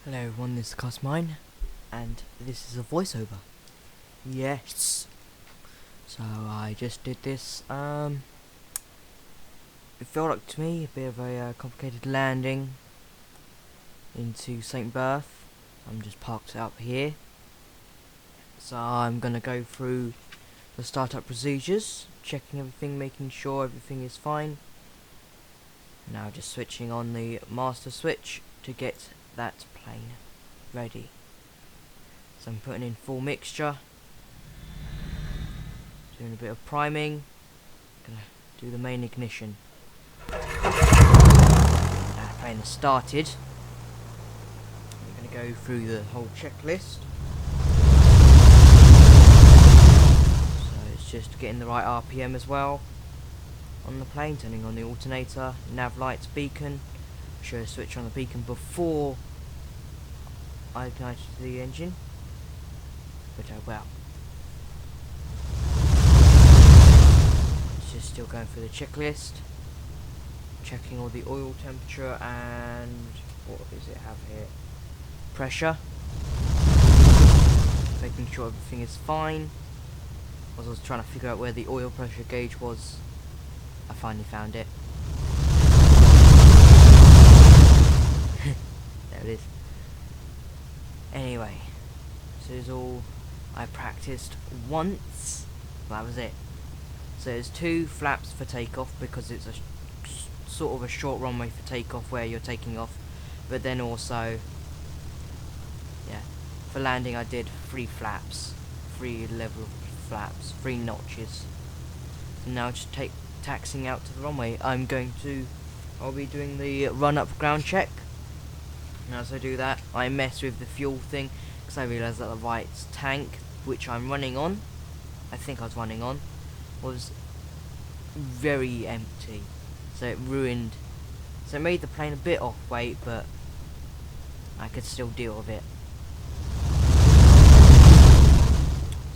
Hello everyone, this is Cosmine, and this is a voiceover. Yes. So I just did this. It felt like to me a bit of a complicated landing into St. Berth. I'm just parked up here. So I'm gonna go through the startup procedures, checking everything, making sure everything is fine. Now just switching on the master switch to get that plane ready. So I'm putting in full mixture, doing a bit of priming, gonna do the main ignition. Now plane is started. I'm gonna go through the whole checklist. So it's just getting the right RPM as well on the plane, turning on the alternator, nav lights, beacon. Should have switched on the beacon before I ignited the engine, but oh well. It's just still going through the checklist, checking all the oil temperature and what does it have here? Pressure. Making sure everything is fine. As I was trying to figure out where the oil pressure gauge was, I finally found it. There it is. Anyway, so it's all I practiced once. That was it. So there's 2 flaps for takeoff because it's a sort of a short runway for takeoff where you're taking off, but then also, yeah, for landing I did 3 flaps, 3 level flaps, 3 notches. So now just taxiing out to the runway. I'll be doing the run-up ground check. And as I do that, I mess with the fuel thing because I realised that the right tank, which I'm running on, I think I was running on, was very empty. So it made the plane a bit off weight, but I could still deal with it.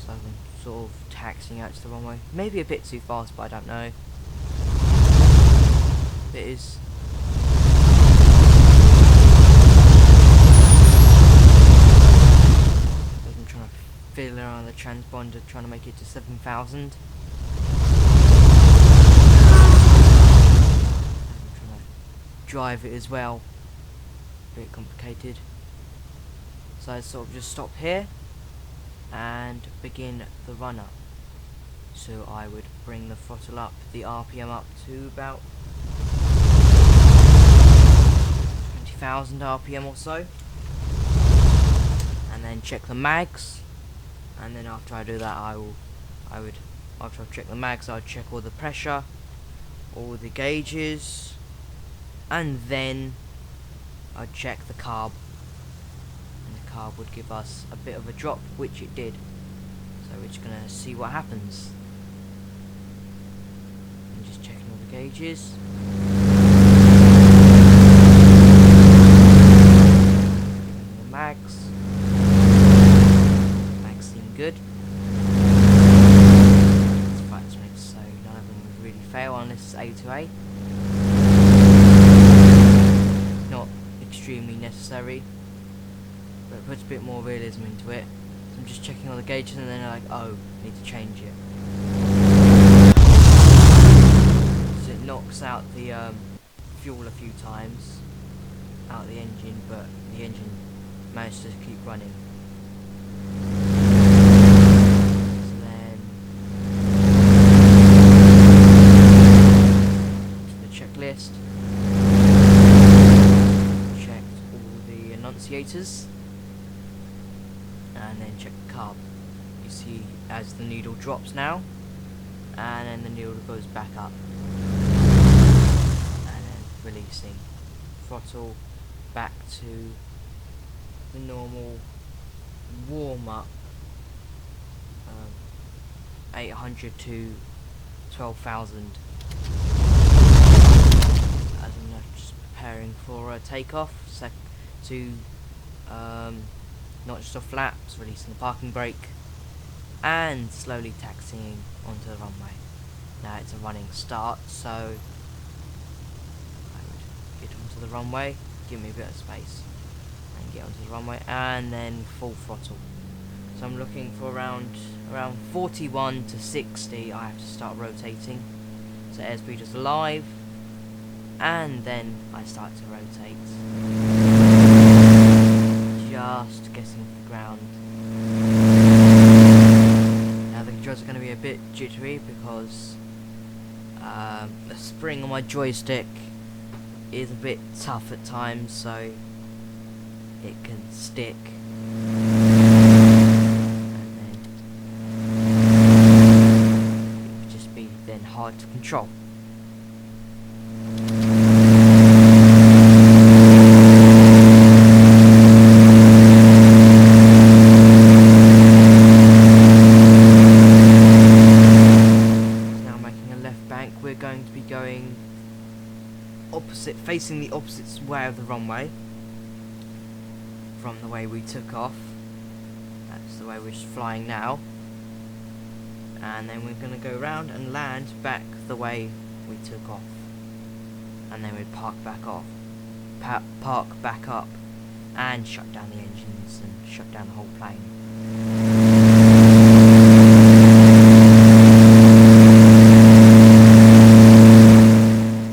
So I'm sort of taxiing out to the runway. Maybe a bit too fast, but I don't know. It is. I'm trying to fiddle around the transponder, trying to make it to 7,000. Drive it as well. A bit complicated. So I sort of just stop here and begin the run up. So I would bring the throttle up, the RPM up to about 20,000 RPM or so, and then check the mags. And then after I do that, after I've checked the mags, I'd check all the pressure, all the gauges, and then I'd check the carb. And the carb would give us a bit of a drop, which it did. So we're just gonna see what happens. I'm just checking all the gauges. The mags. Mags seem good. It's flight mix, so none of them would really fail unless it's A to A. Not extremely necessary, but it puts a bit more realism into it. So I'm just checking all the gauges, and then I'm like, oh, I need to change it. So it knocks out the fuel a few times out of the engine, but the engine managed to keep running. So then to the checklist. Checked all the annunciators, and then check the carb. You see as the needle drops now, and then the needle goes back up, and then releasing. Throttle back to the normal warm-up, 800 to 12,000. As I'm just preparing for a takeoff, not just off flaps, releasing the parking brake, and slowly taxiing onto the runway. Now it's a running start, so I would get onto the runway, give me a bit of space, and get onto the runway, and then full throttle. So I'm looking for around 41 to 60. I have to start rotating, so airspeed is live, and then I start to rotate, just getting to the ground. Now the controls are going to be a bit jittery because the spring on my joystick is a bit tough at times, so it can stick. Then hard to control. Now making a left bank, we're going to be going facing the opposite way of the runway from the way we took off. That's the way we're just flying now. And then we're going to go around and land back the way we took off, and then we'd park back up and shut down the engines and shut down the whole plane.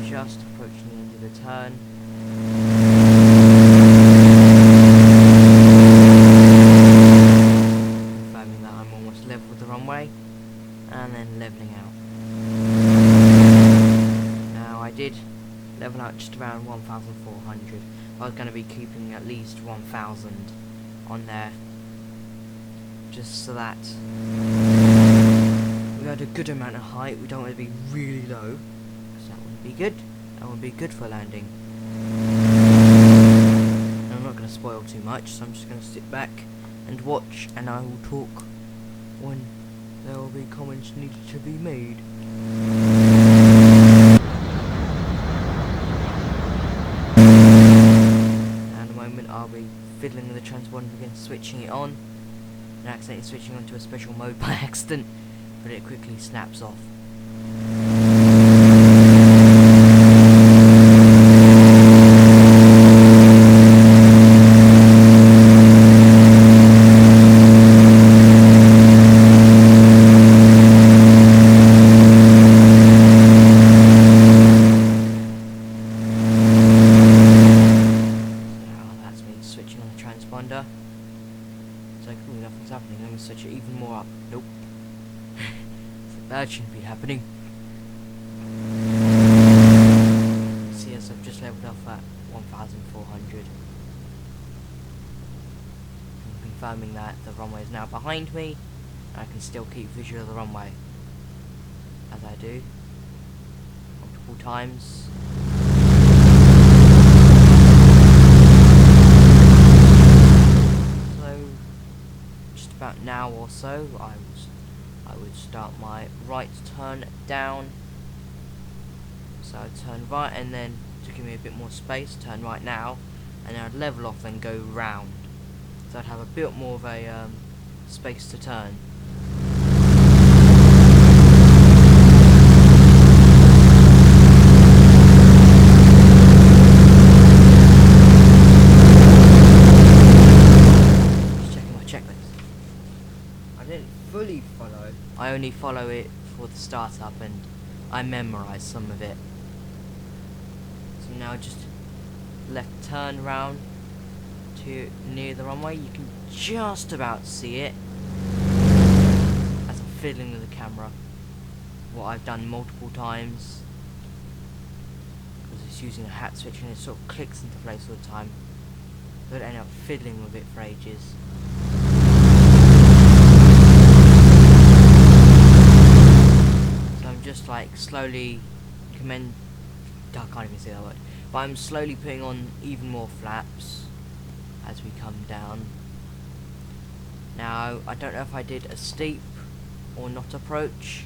Just approaching the end of the turn. Confirming that I'm almost level with the runway, and then leveling out. Now I did level out just around 1,400. I was going to be keeping at least 1,000 on there, just so that we had a good amount of height. We don't want to be really low, because that wouldn't be good. That wouldn't be good for landing. And I'm not going to spoil too much, so I'm just going to sit back and watch, and I will talk when there will be comments needed to be made. Now in a moment I'll be fiddling with the transponder again, switching it on, and accidentally switching onto a special mode by accident, but it quickly snaps off. It's like, ooh, nothing's happening. I'm going to switch it even more up. Nope. That shouldn't be happening. See, as I've just leveled off at 1,400. I'm confirming that the runway is now behind me, and I can still keep visual of the runway, as I do multiple times. About now or so, I would start my right turn down. So I'd turn right, and then to give me a bit more space, turn right now, and then I'd level off and go round. So I'd have a bit more of a space to turn. Fully follow. I only follow it for the startup, and I memorize some of it. So now just left turn round to near the runway. You can just about see it as I'm fiddling with the camera. What I've done multiple times, because it's using a hat switch and it sort of clicks into place all the time. So I'd end up fiddling with it for ages. Just like slowly I can't even say that word, but I'm slowly putting on even more flaps as we come down. Now I don't know if I did a steep or not approach,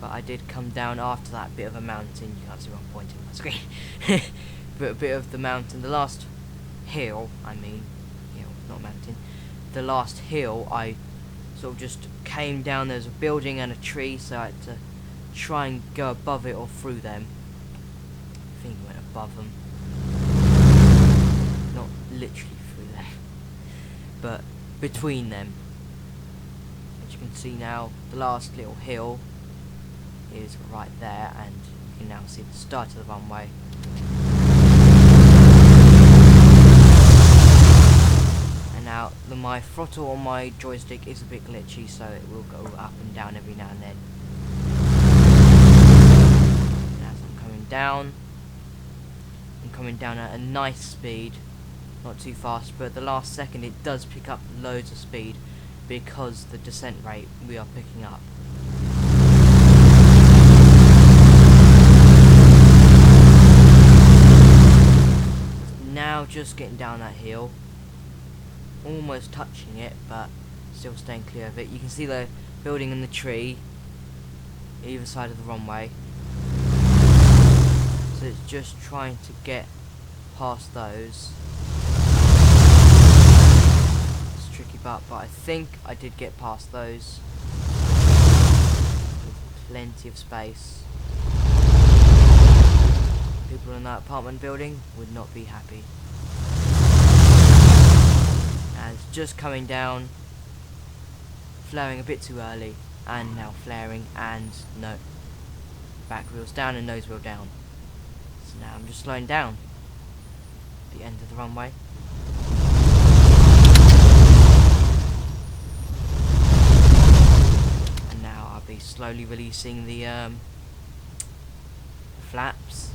but I did come down after that bit of a mountain. You can't see what I'm pointing on my screen. But a bit of the mountain, the last hill, not mountain, the last hill, I sort of just came down. There's a building and a tree, so I had to try and go above it or through them. I think I went above them, not literally through them, but between them. As you can see now, the last little hill is right there, and you can now see the start of the runway. And now my throttle on my joystick is a bit glitchy, so it will go up and down every now and then. And as I'm coming down at a nice speed, not too fast, but the last second it does pick up loads of speed because the descent rate we are picking up. Now just getting down that hill, almost touching it, but still staying clear of it. You can see the building and the tree either side of the runway, so it's just trying to get past those. It's tricky, but I think I did get past those with plenty of space. People in that apartment building would not be happy. And it's just coming down, flaring a bit too early, and now flaring, and no, back wheels down and nose wheel down. So now I'm just slowing down at the end of the runway. And now I'll be slowly releasing the flaps.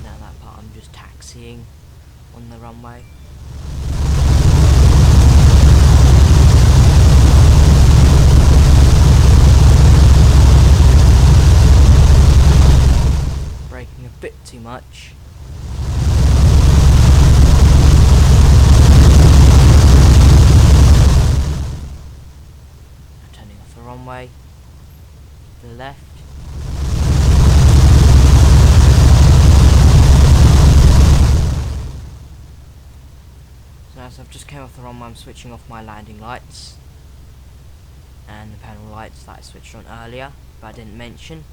Now that part I'm just taxiing on the runway. Braking a bit too much. Now turning off the runway to the left. So as I've just came off the runway, I'm switching off my landing lights and the panel lights that I switched on earlier, but I didn't mention.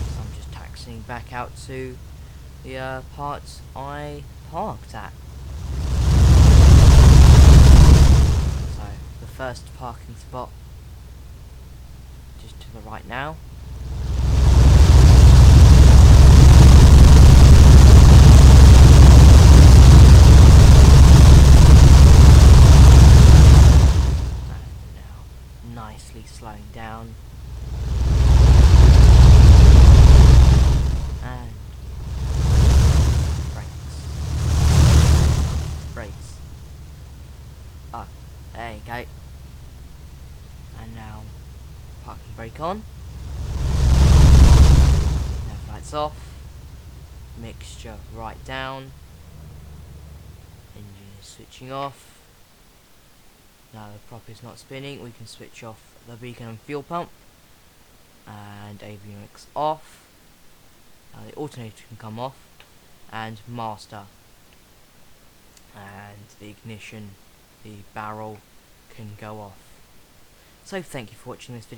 So I'm just taxiing back out to the parts I parked at. So the first parking spot just to the right now. Nicely slowing down, and brakes. Oh, there you go. And now parking brake on. Now lights off. Mixture right down. Engine is switching off. Now the prop is not spinning, we can switch off the beacon and fuel pump, and avionics off. Now the alternator can come off, and master, and the ignition, the barrel can go off. So thank you for watching this video.